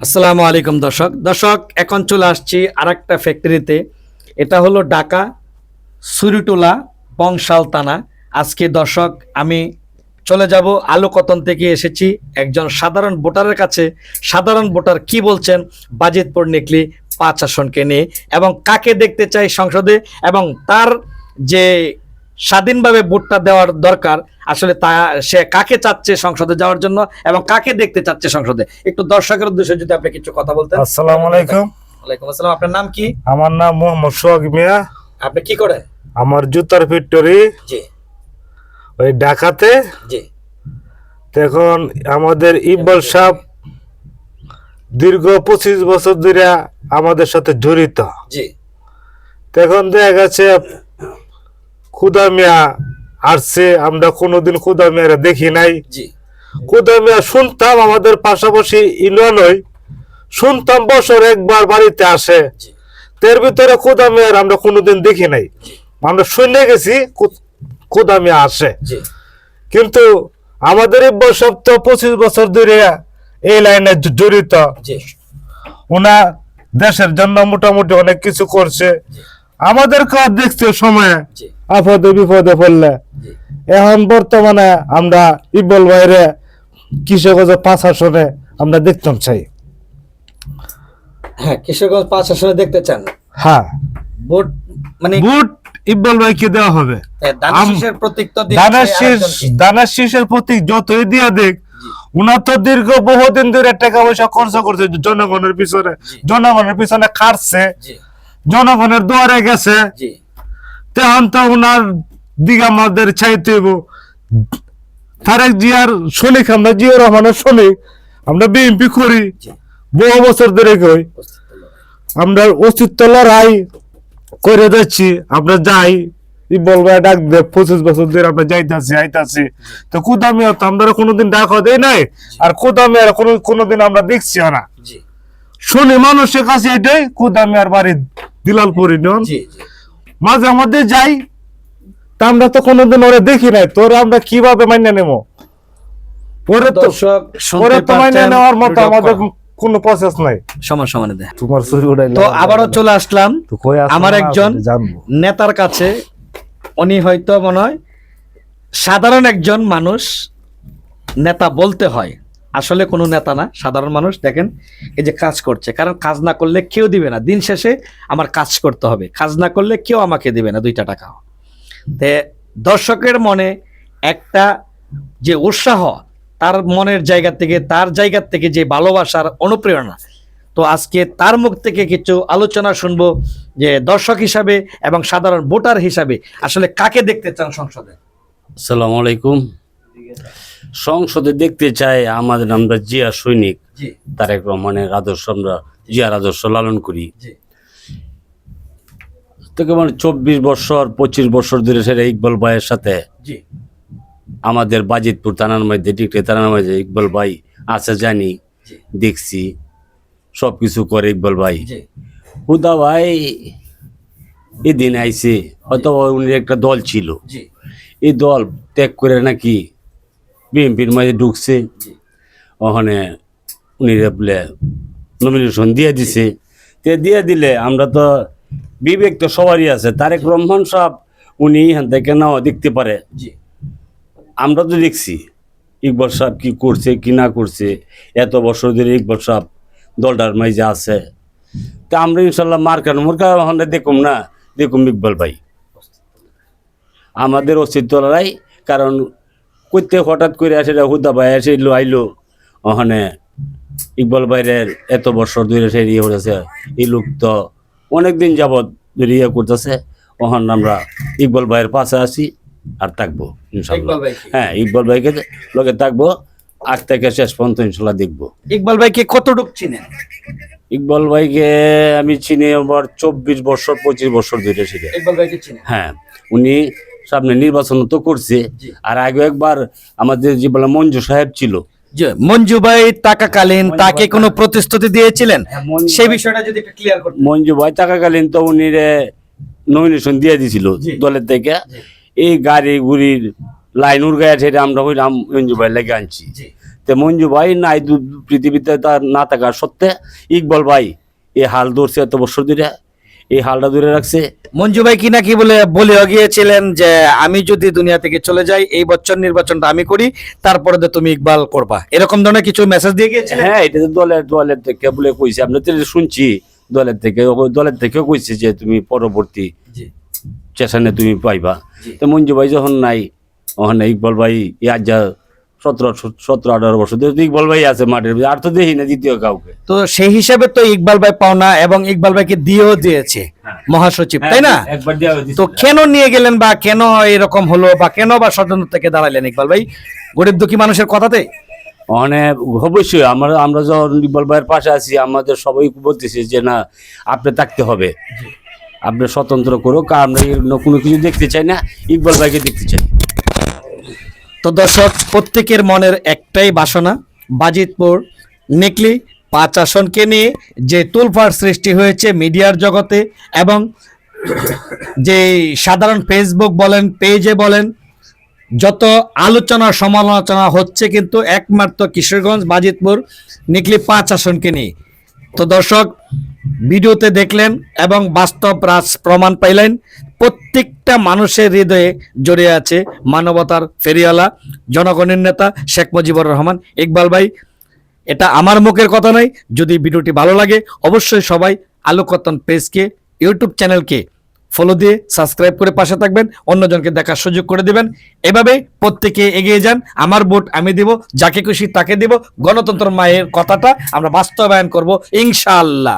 আসসালামু আলাইকুম দর্শক এখন চলে আসছি আরেকটা ফ্যাক্টরিতে। এটা হলো ঢাকা সুরিটোলা বংশাল থানা। আজকে দর্শক আমি চলে যাব আলোকতন থেকে এসেছি একজন সাধারণ ভোটারের কাছে। সাধারণ ভোটার কি বলছেন বাজিতপুর নিকলি ৫ আসনকে নিয়ে এবং কাকে দেখতে চাই সংসদে এবং তার যে স্বাধীনভাবে ভোটটা দেওয়ার দরকার আসলে তা সে কাকে চাচ্ছে সংসদে যাওয়ার জন্য এবং কাকে দেখতে চাচ্ছে সংসদে। একটু দর্শকের উদ্দেশ্যে যদি আপনি কিছু কথা বলতেন। আসসালামু আলাইকুম। ওয়ালাইকুম আসসালাম। আপনার নাম কি? আমার নাম মোহাম্মদ সোহাগ মিয়া। আপনি কি করেন? আমার জুতার ফ্যাক্টরি জি ওই ঢাকাতে। জি এখন আমাদের ইকবাল সাহেব দীর্ঘ 25 বছর ধরে আমাদের সাথে জড়িত। জি এখন দেখা গেছে খুদা মিয়া আসছে, আমরা কোনোদিন খুদা মিয়ারা দেখি নাই। জি খুদা মিয়া শুনতাম আমাদের পাশাপাশি ইউনিয়ন শুনতাম বছর একবার বাড়িতে আসে। জি এর ভিতরে খুদা মিয়ার আমরা কোনোদিন দেখি নাই। আমরা শুনে গেছি খুদা মিয়া আসে, জি কিন্তু আমাদের এই বছর তো 25 বছর ধরে এই লাইনে জড়িত। জি ওনা দেশের জন্য মোটামুটি অনেক কিছু করছে, আমাদেরকে দেখছে সময় জি আপদে বিপদে পড়লে। জি এখন বর্তমানে আমরা ইকবাল ভাইরে কিশোরগঞ্জ 5 আসনে আমরা দেখতাম চাই। হ্যাঁ, কিশোরগঞ্জ ৫ আসনে দেখতে চান? হ্যাঁ, ভোট মানে ভোট ইকবাল ভাইকে দেওয়া হবে। ধানের শীষের প্রতীক তো দিচ্ছে দানের শীষের প্রতীক যতই দিয়া দেখ, উনার তো দীর্ঘ বহুদিন ধরে টাকা পয়সা খরচ করছে জনগণের পিছনে, জনগণের পিছনে খাটছে, জি জনগণের দুয়ারে গেছে। জি তখন তো উনার দিকে আমাদের চাইতে হইব। তারেক জিয়ার শনিক, আমরা জিয়া রহমানের শনিক, আমরা বিএনপি করি বহু বছর ধরে কই, আমরা অস্তিত্ব লড়াই করে যাচ্ছি। আমরা যাই ইকবাল ভাই ডাক দে 25 বছর ধরে আমরা যাইতাছি আইতাছি, তো কুদামি তো আমরা কোনোদিন ডাকা দেয় নাই, আর কুদামি আর কোনোদিন আমরা দেখছি না। জি শুনি মানুষের কাছে এটাই কুদামি আর বাড়ি দিলালপুরি নন জি জি মাঝে মধ্যে যাই, তা আমরা তো কোনোদিন ওরে দেখি নাই, তোরে আমরা কিভাবে মাইনে নেব? পরে তো দর্শক পরে শুনতে তো মাইনে পাচ্ছেন নেওয়ার মতো ভিডিও আমাদের করা। কোনো প্রসেস নাই। সমস্যা মানে দেয়। তোমার চুরি উড়াইলে তো আবারও চলে আসলাম তো কই আসো আমার না, একজন জানবো। নেতার কাছে। উনি হয়তো মনে হয় সাধারণ একজন মানুষ, নেতা বলতে হয়, আসলে কোনো নেতা না, সাধারণ মানুষ। দেখেন এই যে কাজ করছে, কারণ কাজ না করলে কেউ দিবে না। দিন শেষে আমার কাজ করতে হবে, কাজ না করলে কেউ আমাকে দিবে না 2টা টাকা। তে দর্শকের মনে একটা যে উৎসাহ, তার মনের জায়গা থেকে, তার জায়গা থেকে যে ভালোবাসার অনুপ্রেরণা, তো আজকে তার মুখ থেকে কিছু আলোচনা শুনবো যে দর্শক হিসাবে এবং সাধারণ ভোটার হিসাবে আসলে কাকে দেখতে চান সংসদে। আসসালামু আলাইকুম। সংসদে দেখতে চাই আমাদের, আমরা জিয়া সৈনিক, জি তারেক রহমানের আদর্শ, আমরা জিয়ার আদর্শ লালন করি। জি থেকে মানে 24 বছর 25 বছর ধরে সেটা ইকবাল ভাইয়ের সাথে জি আমাদের বাজিতপুর থানার মধ্যে, টিকটে থানার মধ্যে ইকবাল ভাই আছে জানি, জি দেখছি সব কিছু করে ইকবাল ভাই। জি হুদা ভাই এদিন আইছে, হয়তো উনি একটা দল ছিল, জি এই দল ত্যাগ করে নাকি বিএনপির মাঝে ঢুকছে। জি ওখানে উনি বলে নমিনেশন দিয়ে দিছে। তে দিয়ে দিলে আমরা তো বিবেক তো সবারই আছে, তারেক রহমান সাহেব উনি এখান থেকে নাও দেখতে পারে। জি আমরা তো দেখছি ইকবাল সাহেব কি করছে কি না করছে, এত বছর ধরে ইকবাল সাহেব দলটার মাঝে আছে। তা আমরা ইনশাল্লাহ মার্কা ওখানে দেখুম না, দেখুম ইকবাল ভাই আমাদের অস্তিত্ব লড়াই। কারণ করতে হঠাৎ করে আসে হুদা ভাই এসে আইলো, ওখানে ইকবাল ভাইয়ের এত বছর ধরে সে ইয়ে করেছে, এই লোক তো অনেকদিন যাবৎ ধরে ইয়ে করতেছে। ওখানে আমরা ইকবাল ভাইয়ের পাশে আসি আর থাকবো ইনশাল্লাহ। ইকবাল ভাইকে? হ্যাঁ, ইকবাল ভাইকে লগে থাকবো, আজ থেকে শেষ পর্যন্ত ইনশাল্লাহ দেখবো। ইকবাল ভাইকে কতটুক চিনেন? ইকবাল ভাইকে আমি চিনি আবার 24 বছর 25 বছর ধরে ছিল। ইকবাল ভাইকে চিনেন? হ্যাঁ, উনি সামনে নির্বাচন তো করছে, জি। আর আগে একবার আমাদের যে বলে মঞ্জু সাহেব ছিল, যে মঞ্জু ভাই টাকাকালীন তাকে কোনো প্রতিশ্রুতি দিয়েছিলেন, সেই বিষয়টা যদি একটু ক্লিয়ার করতেন। মঞ্জু ভাই থাকাকালীন তো উনি নমিনেশন দিয়ে দিছিল জি। দলের থেকে। জি। এই গাড়ি গুড়ির লাইন উড়গায় সেটা আমরা হইলাম মঞ্জু ভাই লেগে আনছি। জি তে মঞ্জু ভাই নাই পৃথিবীতে তার না থাকার সত্ত্বে ইকবাল ভাই এই হাল ধরছে এত বছর ধরে, এই হালটা ধরে রাখছে। মঞ্জু ভাই কি নাকি বলেও গিয়েছিলেন যে আমি যদি দুনিয়া থেকে চলে যাই এই বছর নির্বাচনটা আমি করি, তারপরে তো তুমি ইকবাল করবা, এরকম ধরনের কিছু মেসেজ দিয়ে গিয়েছিলেন। হ্যাঁ, এটা তো দলের থেকে বলে কইছে, আমরা তো শুনছি দলের থেকেও কইছে যে তুমি পরবর্তী স্টেশনে তুমি পাইবা। তো মঞ্জু ভাই যখন নাই, ওখানে ইকবাল ভাই আজ যা 17-18 বছর ধরে ইকবাল ভাই আছে মাঠের ভিতরে, আর তো দেখি না দ্বিতীয় কাউকে। তো সেই হিসাবে তো ইকবাল ভাই পাওনা, এবং ইকবাল ভাইকে দিয়েও দিয়েছে মহাসচিব, তাই না? একবার দেওয়া হয়েছে। তো কেন নিয়ে গেলেন, বা কেন এরকম হলো, বা কেন বা স্বতন্ত্র থেকে দাঁড়াইলেন ইকবাল ভাই গরিব দুঃখী মানুষের কথাতে? মানে অবশ্যই আমরা যখন ইকবাল ভাইয়ের পাশে আছি, আমাদের সবাই বলতেছে যে না, আপনি থাকতে হবে, আপনি স্বতন্ত্র করো, আমরা কোনো কিছু দেখতে চাই না, ইকবাল ভাইকে দেখতে চাই। তো দর্শক, প্রত্যেকের মনের একটাই বাসনা, বাজিতপুর নেকলি 5 আসনকে নিয়ে যে তোলপাড় সৃষ্টি হয়েছে মিডিয়ার জগতে, এবং যে সাধারণ ফেসবুক বলেন, পেজে বলেন, যত আলোচনা সমালোচনা হচ্ছে কিন্তু একমাত্র কিশোরগঞ্জ বাজিতপুর নেকলি 5 আসনকে নিয়ে। তো দর্শক, ভিডিওতে দেখলেন এবং বাস্তব প্রমাণ পাইলেন, প্রত্যেকটা মানুষের হৃদয়ে জড়িয়ে আছে মানবতার ফেরিওয়ালা জনগণের নেতা শেখ মুজিবুর রহমান ইকবাল ভাই। এটা আমার মুখের কথা নয়। যদি ভিডিওটি ভালো লাগে অবশ্যই সবাই আলোকতন পেজকে, ইউটিউব চ্যানেলকে ফলো দিয়ে সাবস্ক্রাইব করে পাশে থাকবেন, অন্যজনকে দেখার সুযোগ করে দিবেন। এভাবে প্রত্যেকে এগিয়ে যান। আমার ভোট আমি দিব, যাকে খুশি তাকে দিব। গণতন্ত্র মায়ের কথাটা আমরা বাস্তবায়ন করব ইনশাআল্লাহ।